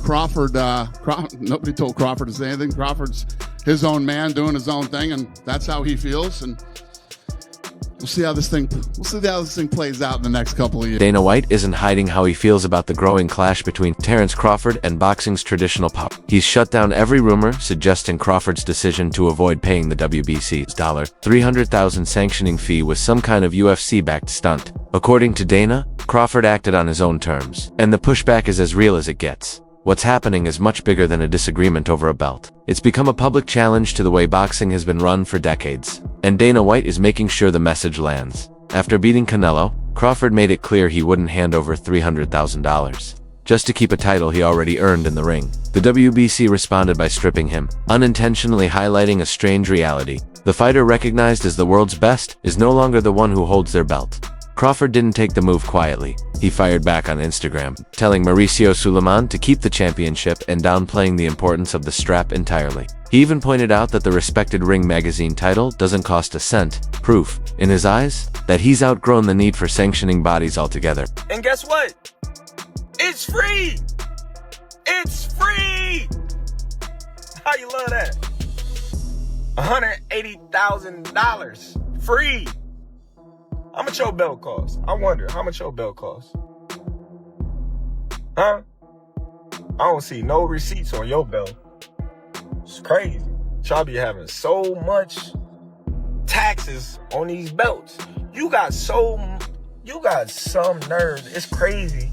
Crawford, nobody told Crawford to say anything. Crawford's his own man doing his own thing, and that's how he feels. And we'll see how this thing plays out in the next couple of years. Dana White isn't hiding how he feels about the growing clash between Terence Crawford and boxing's traditional power. He's shut down every rumor suggesting Crawford's decision to avoid paying the WBC's $300,000 sanctioning fee was some kind of UFC-backed stunt. According to Dana, Crawford acted on his own terms, and the pushback is as real as it gets. What's happening is much bigger than a disagreement over a belt. It's become a public challenge to the way boxing has been run for decades, and Dana White is making sure the message lands. After beating Canelo, Crawford made it clear he wouldn't hand over $300,000 just to keep a title he already earned in the ring. The WBC responded by stripping him, unintentionally highlighting a strange reality. The fighter recognized as the world's best is no longer the one who holds their belt. Crawford didn't take the move quietly. He fired back on Instagram, telling Mauricio Suleiman to keep the championship and downplaying the importance of the strap entirely. He even pointed out that the respected Ring magazine title doesn't cost a cent, proof, in his eyes, that he's outgrown the need for sanctioning bodies altogether. And guess what? It's free! It's free! How you love that? $180,000 free! How much your belt cost? I wonder, how much your belt cost? Huh? I don't see no receipts on your belt. It's crazy. Y'all be having so much taxes on these belts. You got some nerves. It's crazy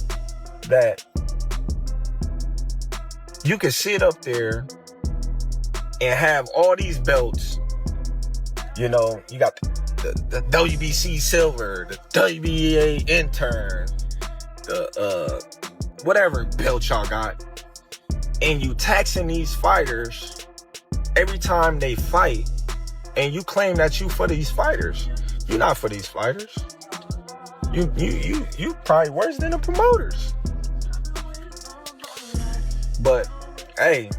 that you can sit up there and have all these belts. You know, you got the WBC silver, the WBA intern, the whatever belt y'all got, and you taxing these fighters every time they fight, and you claim that you for these fighters. You're not for these fighters. You probably worse than the promoters. But hey,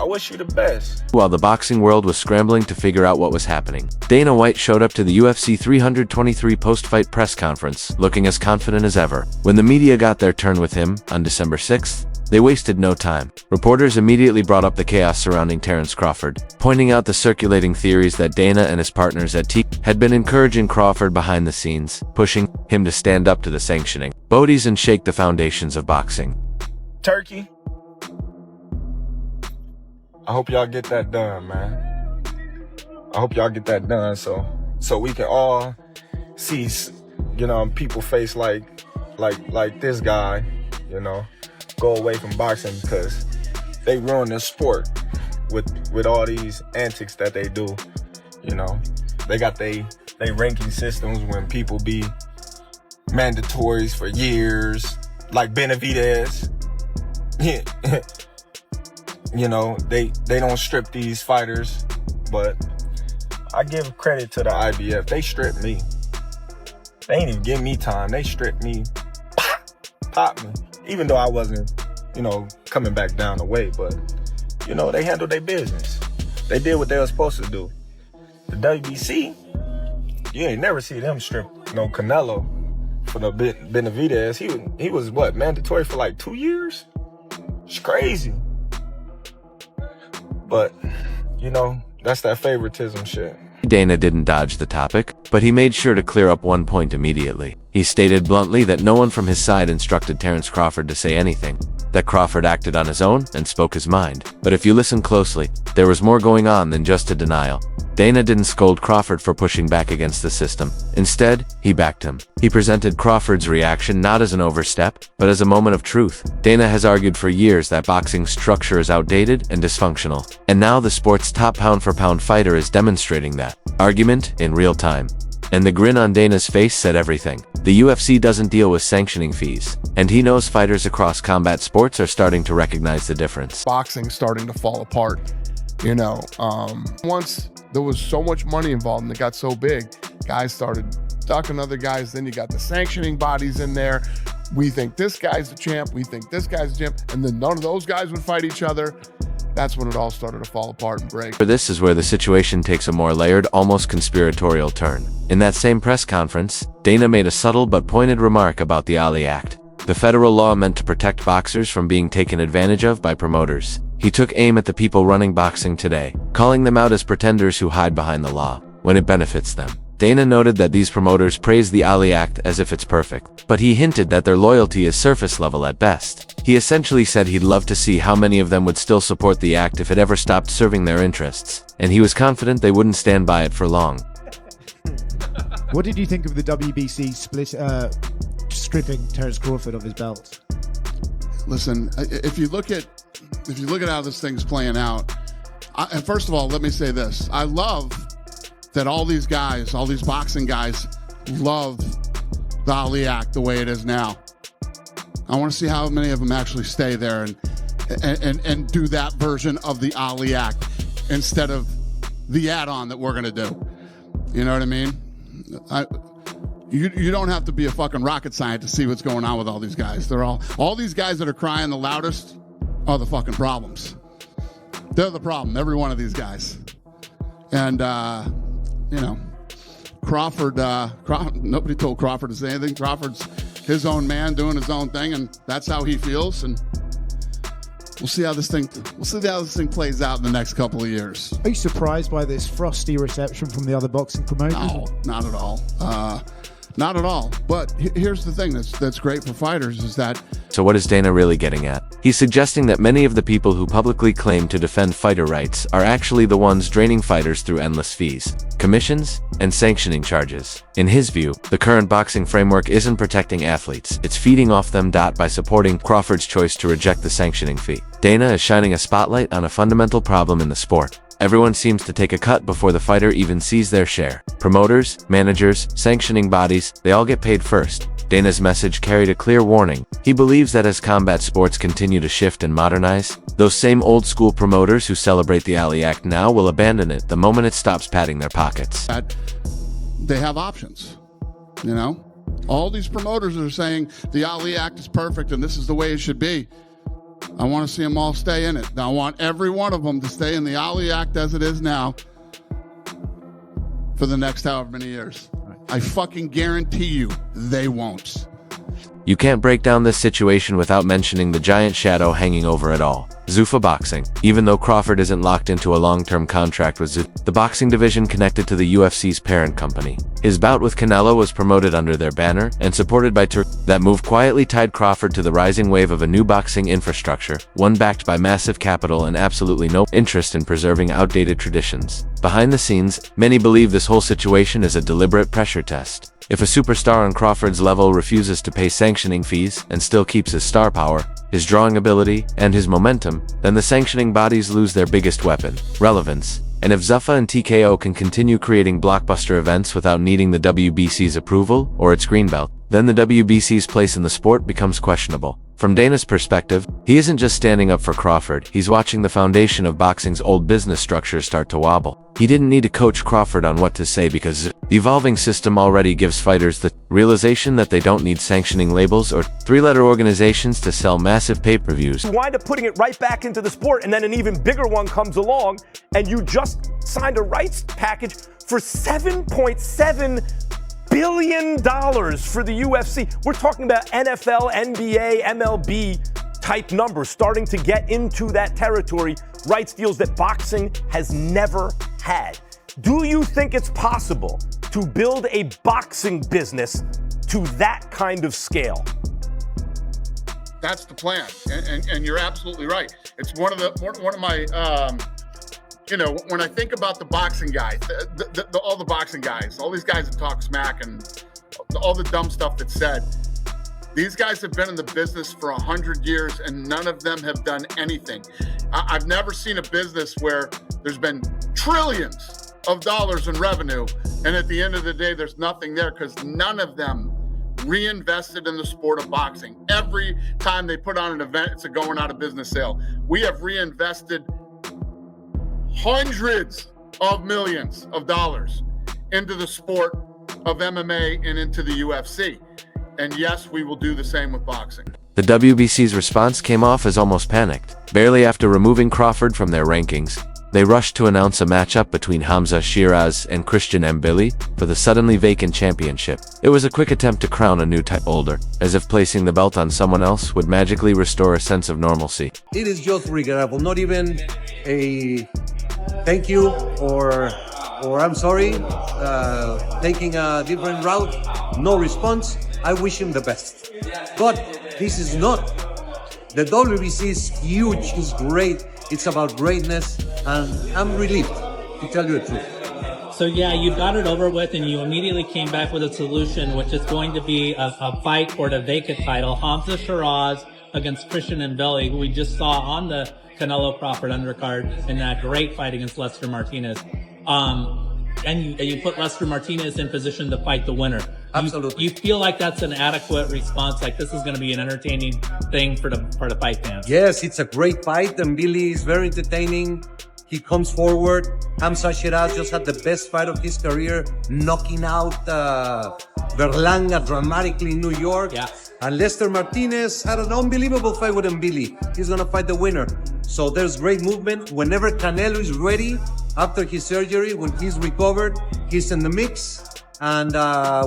I wish you the best. While the boxing world was scrambling to figure out what was happening, Dana White showed up to the UFC 323 post-fight press conference, looking as confident as ever. When the media got their turn with him on December 6th, they wasted no time. Reporters immediately brought up the chaos surrounding Terence Crawford, pointing out the circulating theories that Dana and his partners at T had been encouraging Crawford behind the scenes, pushing him to stand up to the sanctioning bodies and shake the foundations of boxing. Turkey, I hope y'all get that done, man. I hope y'all get that done so we can all see, you know, people face like this guy, you know, go away from boxing because they ruin the sport with all these antics that they do. You know, they got they ranking systems when people be mandatories for years, like Benavidez. You know, they don't strip these fighters, but I give credit to the IBF. They stripped me. They ain't even give me time. They stripped me, pop me, even though I wasn't, you know, coming back down the way. But, you know, they handled their business. They did what they were supposed to do. The WBC, you ain't never see them strip no Canelo for the Benavidez. He was what, mandatory for like 2 years? It's crazy. But, you know, that's that favoritism shit. Dana didn't dodge the topic, but he made sure to clear up one point immediately. He stated bluntly that no one from his side instructed Terence Crawford to say anything, that Crawford acted on his own and spoke his mind. But if you listen closely, there was more going on than just a denial. Dana didn't scold Crawford for pushing back against the system. Instead, he backed him. He presented Crawford's reaction not as an overstep, but as a moment of truth. Dana has argued for years that boxing's structure is outdated and dysfunctional, and now the sport's top pound-for-pound fighter is demonstrating that argument in real time. And the grin on Dana's face said everything. The UFC doesn't deal with sanctioning fees, and he knows fighters across combat sports are starting to recognize the difference. Boxing's starting to fall apart. You know, once there was so much money involved and it got so big, guys started ducking other guys. Then you got the sanctioning bodies in there. We think this guy's the champ. We think this guy's the champ. And then none of those guys would fight each other. That's when it all started to fall apart and break. This is where the situation takes a more layered, almost conspiratorial turn. In that same press conference, Dana made a subtle but pointed remark about the Ali Act. the federal law meant to protect boxers from being taken advantage of by promoters. He took aim at the people running boxing today, calling them out as pretenders who hide behind the law when it benefits them. Dana noted that these promoters praise the Ali Act as if it's perfect, but he hinted that their loyalty is surface level at best. He essentially said he'd love to see how many of them would still support the act if it ever stopped serving their interests, and he was confident they wouldn't stand by it for long. What did you think of the WBC stripping Terence Crawford of his belt? Listen, if you look at how this thing's playing out, and first of all, let me say this: I love that all these boxing guys, love the Ali Act the way it is now. I want to see how many of them actually stay there and do that version of the Ali Act instead of the add-on that we're going to do. You know what I mean? You don't have to be a fucking rocket scientist to see what's going on with all these guys. They're all these guys that are crying the loudest are the fucking problems. They're the problem, every one of these guys. And, Crawford, nobody told Crawford to say anything. Crawford's his own man doing his own thing, and that's how he feels. And we'll see how this thing plays out in the next couple of years. Are you surprised by this frosty reception from the other boxing promoters? No, not at all. Not at all. But here's the thing that's great for fighters is that... So what is Dana really getting at? He's suggesting that many of the people who publicly claim to defend fighter rights are actually the ones draining fighters through endless fees, commissions, and sanctioning charges. In his view, the current boxing framework isn't protecting athletes, it's feeding off them. By supporting Crawford's choice to reject the sanctioning fee, Dana is shining a spotlight on a fundamental problem in the sport. Everyone seems to take a cut before the fighter even sees their share. Promoters, managers, sanctioning bodies, they all get paid first. Dana's message carried a clear warning. He believes that as combat sports continue to shift and modernize, those same old-school promoters who celebrate the Ali Act now will abandon it the moment it stops padding their pockets. That they have options, you know? All these promoters are saying the Ali Act is perfect and this is the way it should be. I want to see them all stay in it. I want every one of them to stay in the Ali Act as it is now for the next however many years. I fucking guarantee you they won't. You can't break down this situation without mentioning the giant shadow hanging over it all. Zuffa Boxing. Even though Crawford isn't locked into a long-term contract with Zuffa, the boxing division connected to the UFC's parent company. His bout with Canelo was promoted under their banner and supported by That move quietly tied Crawford to the rising wave of a new boxing infrastructure, one backed by massive capital and absolutely no interest in preserving outdated traditions. Behind the scenes, many believe this whole situation is a deliberate pressure test. If a superstar on Crawford's level refuses to pay sanctioning fees and still keeps his star power, his drawing ability, and his momentum, then the sanctioning bodies lose their biggest weapon, relevance. And if Zuffa and TKO can continue creating blockbuster events without needing the WBC's approval or its greenbelt, then the WBC's place in the sport becomes questionable. From Dana's perspective, he isn't just standing up for Crawford, he's watching the foundation of boxing's old business structure start to wobble. He didn't need to coach Crawford on what to say because the evolving system already gives fighters the realization that they don't need sanctioning labels or three-letter organizations to sell massive pay-per-views. You wind up putting it right back into the sport, and then an even bigger one comes along, and you just signed a rights package for $7.7 billion for the UFC. We're talking about NFL, NBA, MLB type numbers, starting to get into that territory, rights deals that boxing has never had. Do you think it's possible to build a boxing business to that kind of scale? That's the plan, and you're absolutely right. It's one of my when I think about the boxing guys, all the boxing guys, all these guys that talk smack and all the dumb stuff that's said, these guys have been in the business for 100 years and none of them have done anything. I've never seen a business where there's been trillions of dollars in revenue and at the end of the day there's nothing there because none of them reinvested in the sport of boxing. Every time they put on an event, it's a going out of business sale. We have reinvested hundreds of millions of dollars into the sport of MMA and into the UFC. And yes, we will do the same with boxing. The WBC's response came off as almost panicked. Barely after removing Crawford from their rankings, They rushed to announce a matchup between Hamza Shiraz and Christian Mbili for the suddenly vacant championship. It was a quick attempt to crown a new title holder, as if placing the belt on someone else would magically restore a sense of normalcy. It is just regrettable, not even a thank you or I'm sorry, taking a different route, no response. I wish him the best. But this is not. The WBC is huge, it's great, it's about greatness, and I'm relieved, to tell you the truth. So yeah, you got it over with and you immediately came back with a solution, which is going to be a fight for the vacant title. Hamza Shiraz against Christian Mbili, who we just saw on the Canelo Crawford undercard in that great fight against Lester Martinez. And you put Lester Martinez in position to fight the winner. Absolutely. You feel like that's an adequate response? Like this is going to be an entertaining thing for the fight fans? Yes, it's a great fight, and Billy is very entertaining. He comes forward. Hamza Shiraz just had the best fight of his career, knocking out Berlanga dramatically in New York. Yeah. And Lester Martinez had an unbelievable fight with Mbili. He's going to fight the winner. So there's great movement. Whenever Canelo is ready, after his surgery, when he's recovered, he's in the mix. And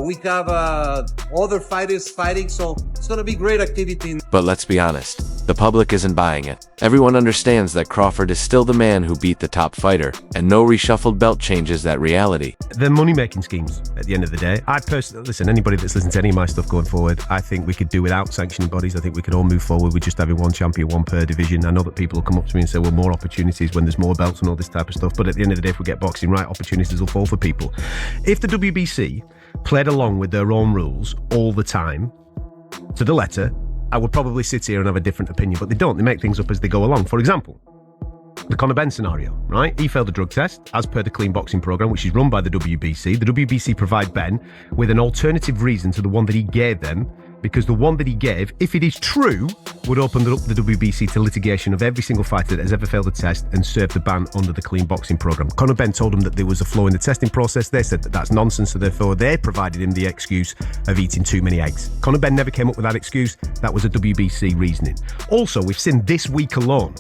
we have other fighters fighting, so it's going to be great activity. But let's be honest, the public isn't buying it. Everyone understands that Crawford is still the man who beat the top fighter, and no reshuffled belt changes that reality. The money-making schemes, at the end of the day. I personally, listen, anybody that's listened to any of my stuff going forward, I think we could do without sanctioning bodies. I think we could all move forward with just having one champion, one per division. I know that people will come up to me and say, well, more opportunities when there's more belts and all this type of stuff. But at the end of the day, if we get boxing right, opportunities will fall for people. If the WBC played along with their own rules all the time, to the letter, I would probably sit here and have a different opinion, but they don't. They make things up as they go along. For example, the Conor Benn scenario, right? He failed a drug test as per the clean boxing program, which is run by the WBC. The WBC provide Ben with an alternative reason to the one that he gave them, because the one that he gave, if it is true, would open up the WBC to litigation of every single fighter that has ever failed a test and served the ban under the clean boxing program. Conor Benn told him that there was a flaw in the testing process. They said that that's nonsense, so therefore they provided him the excuse of eating too many eggs. Conor Benn never came up with that excuse. That was a WBC reasoning. Also, we've seen this week alone,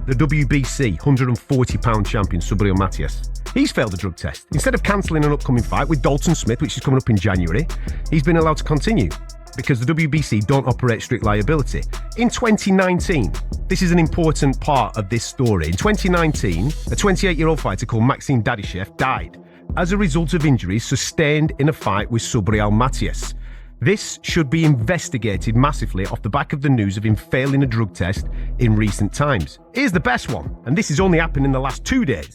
the WBC 140-pound champion, Subriel Matias. He's failed a drug test. Instead of cancelling an upcoming fight with Dalton Smith, which is coming up in January, he's been allowed to continue, because the WBC don't operate strict liability. In 2019, this is an important part of this story. In 2019, a 28-year-old fighter called Maxime Dadyshev died as a result of injuries sustained in a fight with Subriel Matias. This should be investigated massively off the back of the news of him failing a drug test in recent times. Here's the best one, and this has only happened in the last 2 days.